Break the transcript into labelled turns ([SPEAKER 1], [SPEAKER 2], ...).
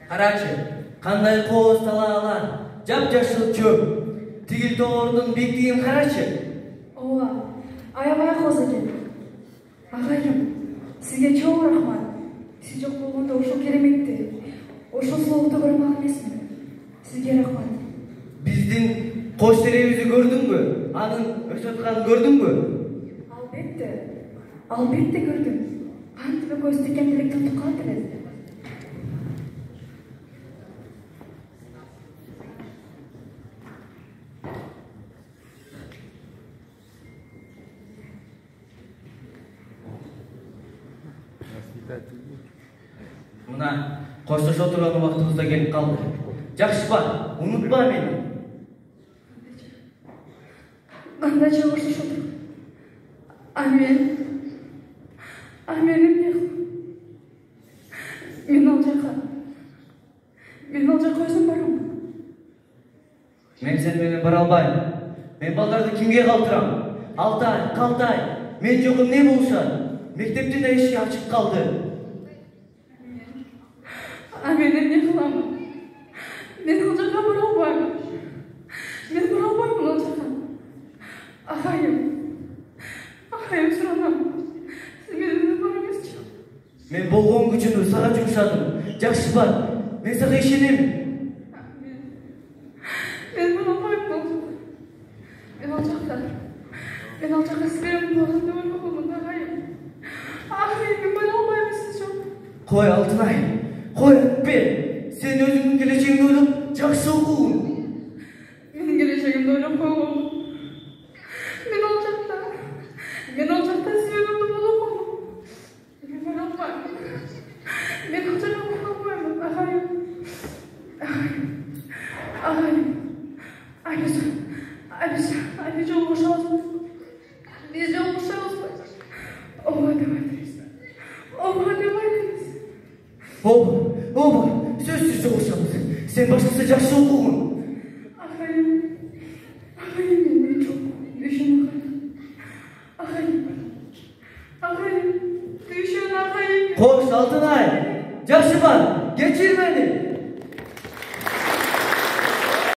[SPEAKER 1] Карачы, кандай кооз талаалар, жап-жашыл чөп. Тигил тоордун биктигин карачы.
[SPEAKER 2] Ооба, аябай кооз экен. Агайым, сизге чоң рахмат. Сиз жок болгондо ушул кереметти, ушул сұлулукту көрө алган эмесмин. Сизге рахмат.
[SPEAKER 1] Биздин кош теребизди көрдүңбү? Анын өсүп атканын көрдүңбү?
[SPEAKER 2] Албетте көрдүм. Кантип экөөбүз тикен тилекти утуп калат элек.
[SPEAKER 1] Мына коштошо турган убактыбыз да келип калды. Жакшыпа, унутпа мени.
[SPEAKER 2] Кандайча коштошо тур. Мен эмне кылам? Мен ал жака өзүм барам.
[SPEAKER 1] Мен сени менен бара албайм. Мен балдарды кимге калтырам? Калтай, мен жокум эмне болушат? Мектептин да эшиги ачык калды.
[SPEAKER 2] Мен эмне кылам? Мен ал жака бара албайм. Ал жака. Агайым суранам. Сиз менен бара эмесчи?
[SPEAKER 1] Мен болгон күчүмдү сага жумшадым. Жакшыпа, мен сага ишенем.
[SPEAKER 2] Мен бара албайм. Мен ал жака сиз менен болгон деп ойлогомун, агайым. Мен бара албайм, сиз жок.
[SPEAKER 1] Кой Алтынай, кой өтпе. Сен өзүңдүн келечегиңди ойлоп жакшы окугун.
[SPEAKER 2] Менин келечегимди ойлоп койгом. Мен ал жакта сиз менен болгом. Мен бара албайм. Мен ал жака бара албайм, агайым. Айбиз жолугушабызбы? Биз жолугушабызбы? Ооба деп айтыңыз.
[SPEAKER 1] Ооба, сөзсүз жолугушабыз. Сен башкысы жакшы окугун.
[SPEAKER 2] Агайым, мен жок. Дүйшөн агайым.
[SPEAKER 1] Кош Алтынай, жакшыпа, кечир мени.